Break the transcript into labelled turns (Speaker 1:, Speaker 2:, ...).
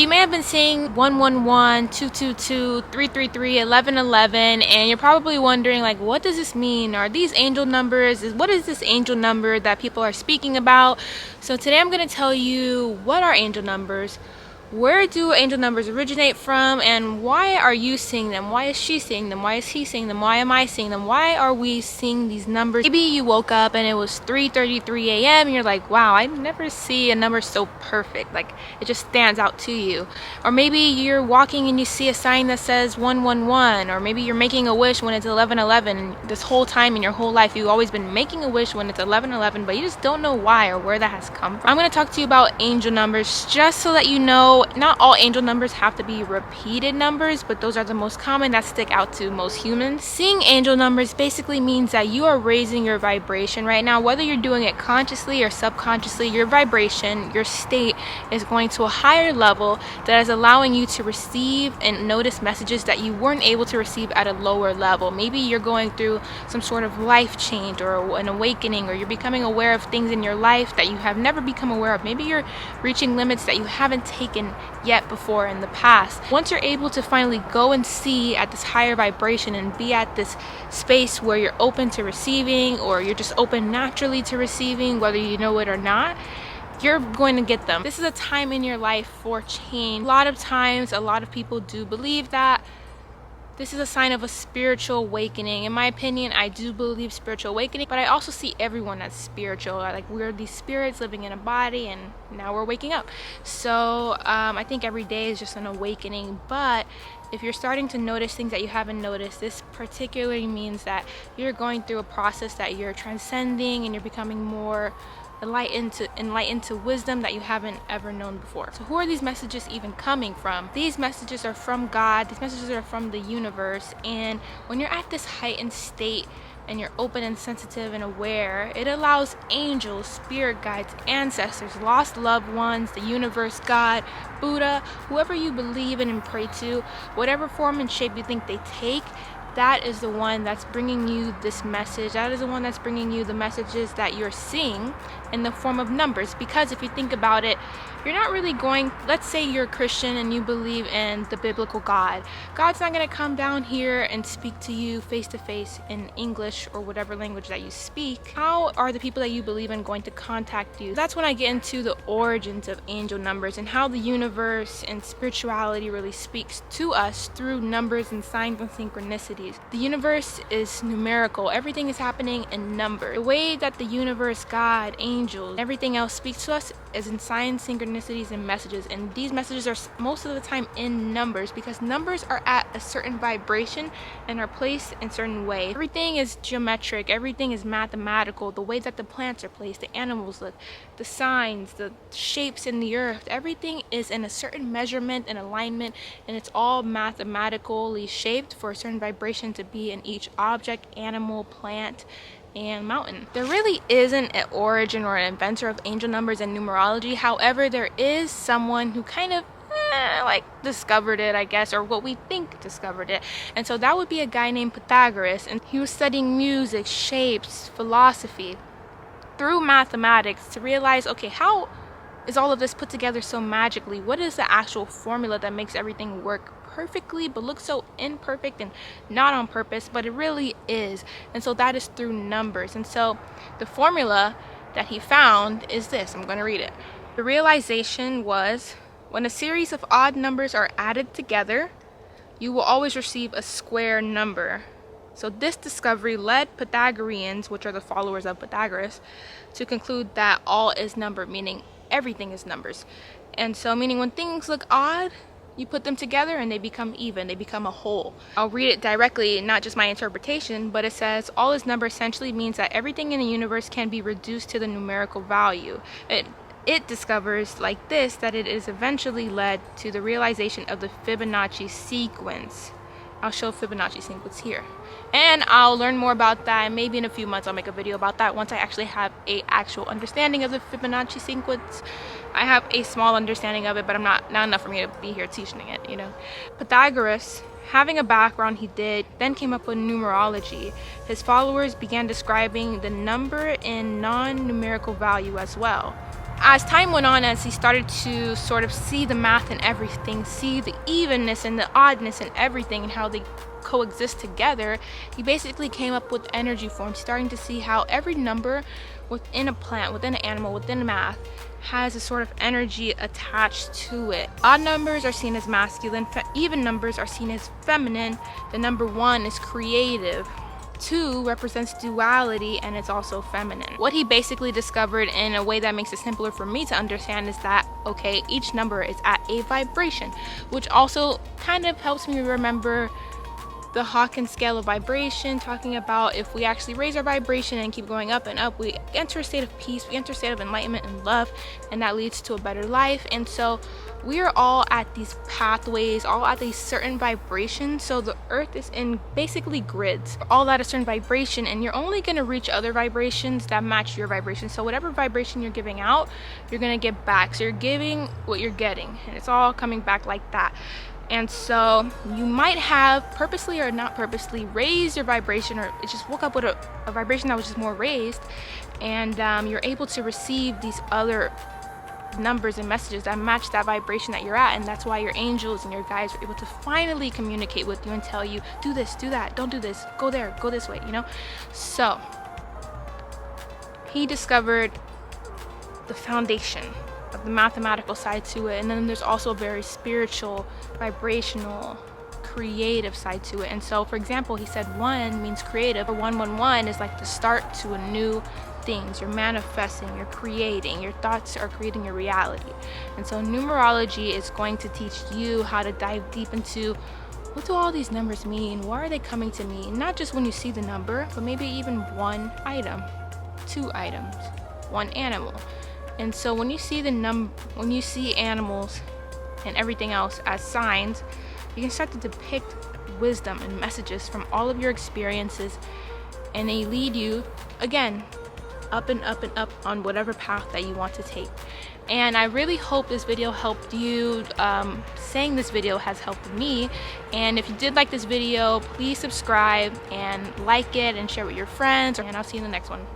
Speaker 1: You may have been seeing 111, 222, 333, 1111, and you're probably wondering, like, what does this mean? Are these angel numbers? What is this angel number that people are speaking about? So today I'm going to tell you what are angel numbers, where do angel numbers originate from, and why are you seeing them? Why is she seeing them? Why is he seeing them? Why am I seeing them? Why are we seeing these numbers? Maybe you woke up and it was 3:33 a.m. and you're like, wow, I never see a number so perfect. Like, it just stands out to you. Or maybe you're walking and you see a sign that says 111, or maybe you're making a wish when it's 1111. And this whole time in your whole life, you've always been making a wish when it's 1111, but you just don't know why or where that has come from. I'm going to talk to you about angel numbers just so that you know not all angel numbers have to be repeated numbers, but those are the most common that stick out to most humans. Seeing angel numbers basically means that you are raising your vibration right now. Whether you're doing it consciously or subconsciously, your vibration, your state is going to a higher level that is allowing you to receive and notice messages that you weren't able to receive at a lower level. Maybe you're going through some sort of life change or an awakening, or you're becoming aware of things in your life that you have never become aware of. Maybe you're reaching limits that you haven't taken yet before in the past. Once you're able to finally go and see at this higher vibration and be at this space where you're open to receiving, or you're just open naturally to receiving, whether you know it or not, you're going to get them. This is a time in your life for change. A lot of times, a lot of people do believe that this is a sign of a spiritual awakening. In my opinion, I do believe spiritual awakening, but I also see everyone as spiritual. Like, we're these spirits living in a body, and now we're waking up. So I think every day is just an awakening. But if you're starting to notice things that you haven't noticed, this particularly means that you're going through a process that you're transcending, and you're becoming more enlightened to wisdom that you haven't ever known before. So who are these messages even coming from? These messages are from God. These messages are from the universe. And when you're at this heightened state and you're open and sensitive and aware, it allows angels, spirit guides, ancestors, lost loved ones, the universe, God, Buddha, whoever you believe in and pray to, whatever form and shape you think they take, that is the one that's bringing you this message. That is the one that's bringing you the messages that you're seeing in the form of numbers. Because if you think about it, you're not really going, let's say you're a Christian and you believe in the biblical God. God's not going to come down here and speak to you face to face in English or whatever language that you speak. How are the people that you believe in going to contact you? That's when I get into the origins of angel numbers and how the universe and spirituality really speaks to us through numbers and signs and synchronicities. The universe is numerical. Everything is happening in numbers. The way that the universe, God, angels, everything else speaks to us is in signs, synchronicities, and messages. And these messages are most of the time in numbers, because numbers are at a certain vibration and are placed in certain way. Everything is geometric. Everything is mathematical. The way that the plants are placed, the animals look, the signs, the shapes in the earth, everything is in a certain measurement and alignment, and it's all mathematically shaped for a certain vibration to be in each object, animal, plant, and mountain. There really isn't an origin or an inventor of angel numbers and numerology. However, there is someone who kind of like discovered it, I guess, or what we think discovered it. And so that would be a guy named Pythagoras, and he was studying music, shapes, philosophy through mathematics to realize, okay, how is all of this put together so magically? What is the actual formula that makes everything work perfectly but looks so imperfect and not on purpose, but it really is? And so that is through numbers. And so the formula that he found is this. I'm going to read it. The realization was, when a series of odd numbers are added together, you will always receive a square number. So this discovery led Pythagoreans, which are the followers of Pythagoras, to conclude that all is number, meaning everything is numbers. And so meaning when things look odd, you put them together and they become even, they become a whole. I'll read it directly, not just my interpretation, but it says, all is number essentially means that everything in the universe can be reduced to the numerical value. It discovers like this that it is eventually led to the realization of the Fibonacci sequence. I'll show Fibonacci sequence here. And I'll learn more about that. Maybe in a few months I'll make a video about that once I actually have a actual understanding of the Fibonacci sequence. I have a small understanding of it, but not enough for me to be here teaching it, you know. Pythagoras, having a background he did, then came up with numerology. His followers began describing the number in non-numerical value as well. as time went on, as he started to sort of see the math in everything, see the evenness and the oddness in everything and how they coexist together, he basically came up with energy forms, starting to see how every number within a plant, within an animal, within math has a sort of energy attached to it. Odd numbers are seen as masculine, even numbers are seen as feminine. The number 1 is creative. 2 represents duality, and it's also feminine. What he basically discovered in a way that makes it simpler for me to understand is that, okay, each number is at a vibration, which also kind of helps me remember the Hawkins scale of vibration, talking about if we actually raise our vibration and keep going up and up, we enter a state of peace, we enter a state of enlightenment and love, and that leads to a better life. And so we are all at these pathways, all at these certain vibrations. So the earth is in basically grids, all at a certain vibration, and you're only going to reach other vibrations that match your vibration. So whatever vibration you're giving out, you're going to get back. So you're giving what you're getting, and it's all coming back like that. And so you might have purposely or not purposely raised your vibration, or it just woke up with a vibration that was just more raised, and you're able to receive these other numbers and messages that match that vibration that you're at. And that's why your angels and your guides are able to finally communicate with you and tell you, do this, do that, don't do this, go there, go this way, you know. So he discovered the foundation of the mathematical side to it, and then there's also a very spiritual, vibrational, creative side to it. And so, for example, he said 1 means creative, or 111 is like the start to a new things. You're manifesting, you're creating, your thoughts are creating your reality. And so numerology is going to teach you how to dive deep into, what do all these numbers mean? Why are they coming to me? Not just when you see the number, but maybe even one item, 2 items, 1 animal. And so when you see when you see animals and everything else as signs, you can start to depict wisdom and messages from all of your experiences, and they lead you again up and up and up on whatever path that you want to take. And I really hope this video helped you. Saying this video has helped me. And if you did like this video, please subscribe and like it and share with your friends, and I'll see you in the next one.